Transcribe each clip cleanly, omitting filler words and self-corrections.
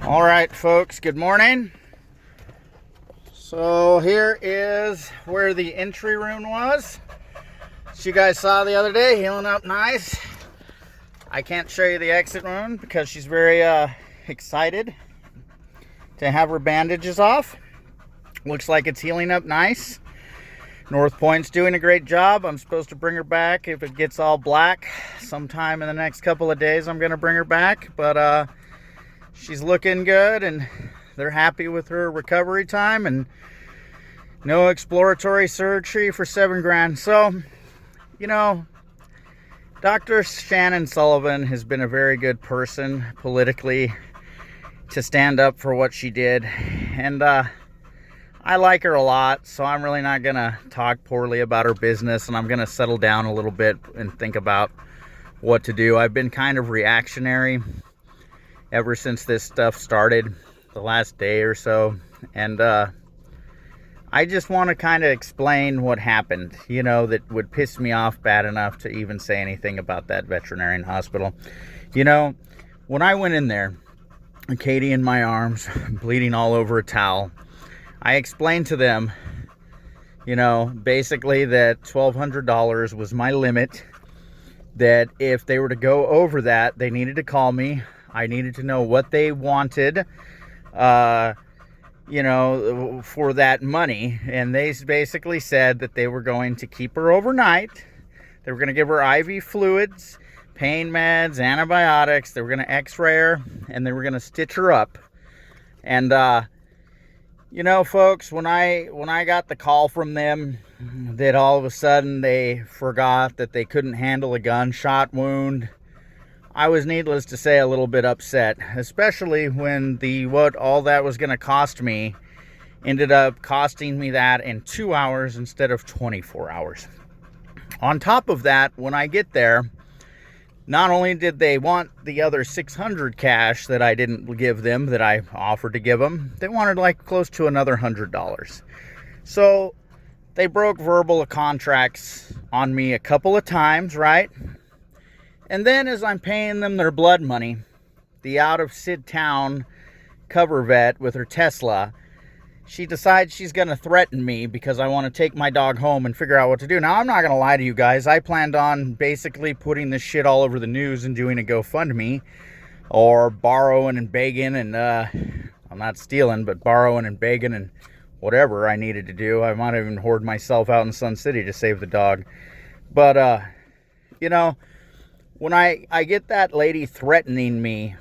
All right, folks, good morning. So here is where the entry room was. As you guys saw the other day, healing up nice. I can't show you the exit wound because she's very excited to have her bandages off. Looks like it's healing up nice. North Point's doing a great job. I'm supposed to bring her back if it gets all black. Sometime in the next couple of days I'm going to bring her back. But she's looking good and they're happy with her recovery time and no exploratory surgery for $7,000. So, you know, Dr. Shannon Sullivan has been a very good person politically to stand up for what she did. And I like her a lot, so I'm really not going to talk poorly about her business, and I'm going to settle down a little bit and think about what to do. I've been kind of reactionary ever since this stuff started the last day or so, and I just want to kind of explain what happened, you know, that would piss me off bad enough to even say anything about that veterinarian hospital. You know, when I went in there, Katie in my arms, bleeding all over a towel, I explained to them, you know, basically that $1,200 was my limit, that if they were to go over that, they needed to call me. I needed to know what they wanted, you know, for that money. And they basically said that they were going to keep her overnight. They were going to give her IV fluids, pain meds, antibiotics. They were going to x-ray her, and they were going to stitch her up. And, you know, folks, when I got the call from them that all of a sudden they forgot that they couldn't handle a gunshot wound, I was, needless to say, a little bit upset, especially when what all that was going to cost me ended up costing me that in 2 hours instead of 24 hours. On top of that, when I get there, not only did they want the other $600 cash that I didn't give them, that I offered to give them, they wanted like close to another $100. So they broke verbal contracts on me a couple of times, right? And then as I'm paying them their blood money, the out-of-town cover vet with her Tesla, she decides she's going to threaten me because I want to take my dog home and figure out what to do. Now, I'm not going to lie to you guys. I planned on basically putting this shit all over the news and doing a GoFundMe, or borrowing and begging, and I'm not stealing, but borrowing and begging and whatever I needed to do. I might even hoard myself out in Sun City to save the dog. But, you know, when I get that lady threatening me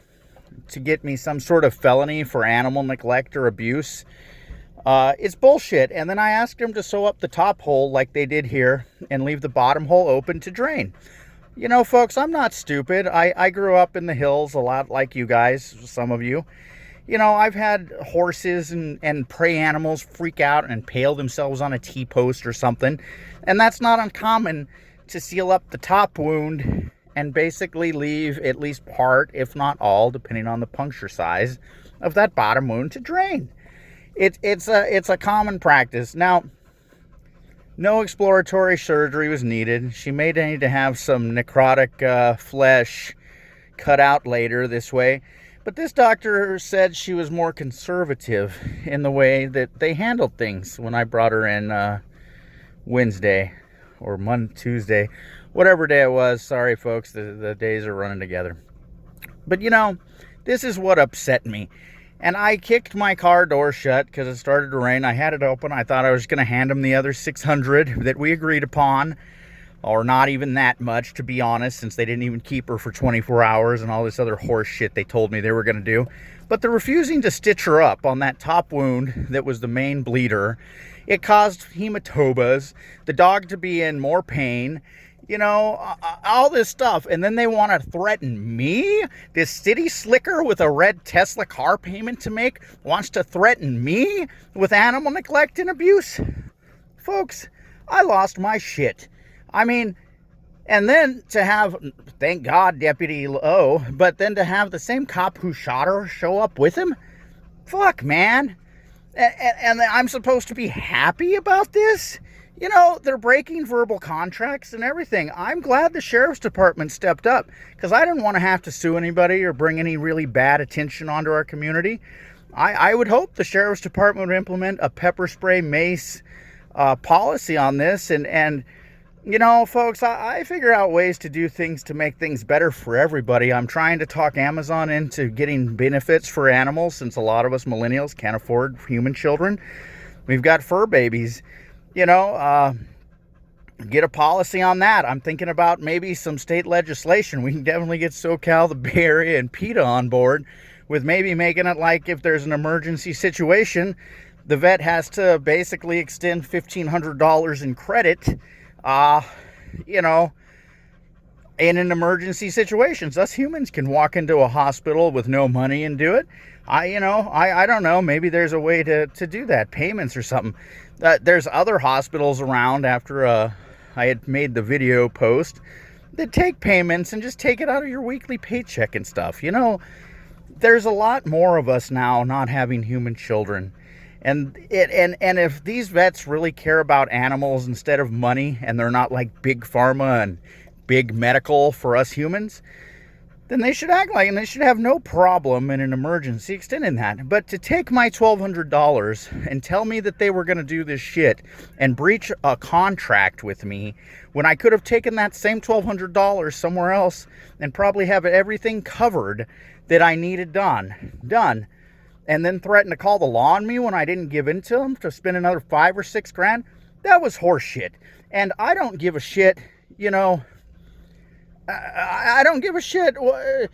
to get me some sort of felony for animal neglect or abuse, it's bullshit. And then I asked them to sew up the top hole like they did here and leave the bottom hole open to drain. You know, folks, I'm not stupid. I grew up in the hills a lot like you guys, some of you. You know, I've had horses and prey animals freak out and impale themselves on a T-post or something. And that's not uncommon to seal up the top wound and basically leave at least part, if not all, depending on the puncture size, of that bottom wound to drain. It's a common practice. Now, no exploratory surgery was needed. She may need to have some necrotic flesh cut out later this way. But this doctor said she was more conservative in the way that they handled things when I brought her in Wednesday or Tuesday, whatever day it was. Sorry, folks, the days are running together. But, you know, this is what upset me. And I kicked my car door shut because it started to rain. I had it open. I thought I was going to hand them the other $600 that we agreed upon, or not even that much, to be honest, since they didn't even keep her for 24 hours and all this other horse shit they told me they were going to do. But they're refusing to stitch her up on that top wound that was the main bleeder. It caused hematobas, the dog to be in more pain, you know, all this stuff. And then they want to threaten me? This city slicker with a red Tesla car payment to make wants to threaten me with animal neglect and abuse? Folks, I lost my shit. I mean, and then to have, thank God, Deputy O, but then to have the same cop who shot her show up with him? Fuck, man. And I'm supposed to be happy about this? they're breaking verbal contracts and everything. I'm glad the sheriff's department stepped up because I didn't want to have to sue anybody or bring any really bad attention onto our community. I would hope the sheriff's department would implement a pepper spray mace policy on this. And folks, I figure out ways to do things to make things better for everybody. I'm trying to talk Amazon into getting benefits for animals since a lot of us millennials can't afford human children. We've got fur babies. Get a policy on that. I'm thinking about maybe some state legislation. We can definitely get SoCal, the Bay Area, and PETA on board with maybe making it like if there's an emergency situation, the vet has to basically extend $1,500 in credit, in an emergency situations. Us humans can walk into a hospital with no money and do it. I don't know. Maybe there's a way to do that, payments or something. There's other hospitals around after I had made the video post that take payments and just take it out of your weekly paycheck and stuff. There's a lot more of us now not having human children. And if these vets really care about animals instead of money, and they're not like big pharma and big medical for us humans, then they should act like, and they should have no problem in an emergency extending that. But to take my $1,200 and tell me that they were going to do this shit and breach a contract with me when I could have taken that same $1,200 somewhere else and probably have everything covered that I needed done, and then threaten to call the law on me when I didn't give in to them to spend another $5 or $6 grand, that was horseshit. And I don't give a shit, I don't give a shit. The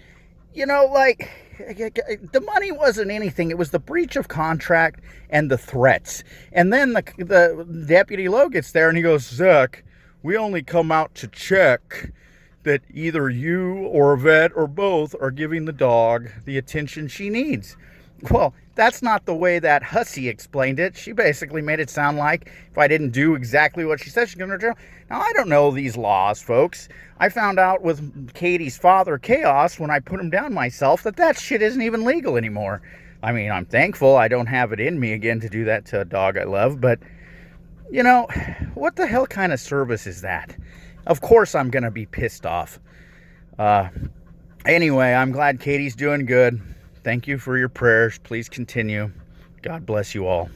money wasn't anything. It was the breach of contract and the threats. And then the Deputy Lowe gets there and he goes, Zach, we only come out to check that either you or a vet or both are giving the dog the attention she needs. Well, that's not the way that hussy explained it. She basically made it sound like if I didn't do exactly what she said, she's going to jail. Now, I don't know these laws, folks. I found out with Katie's father, Chaos, when I put him down myself, that shit isn't even legal anymore. I mean, I'm thankful I don't have it in me again to do that to a dog I love, but, what the hell kind of service is that? Of course I'm going to be pissed off. Anyway, I'm glad Katie's doing good. Thank you for your prayers. Please continue. God bless you all.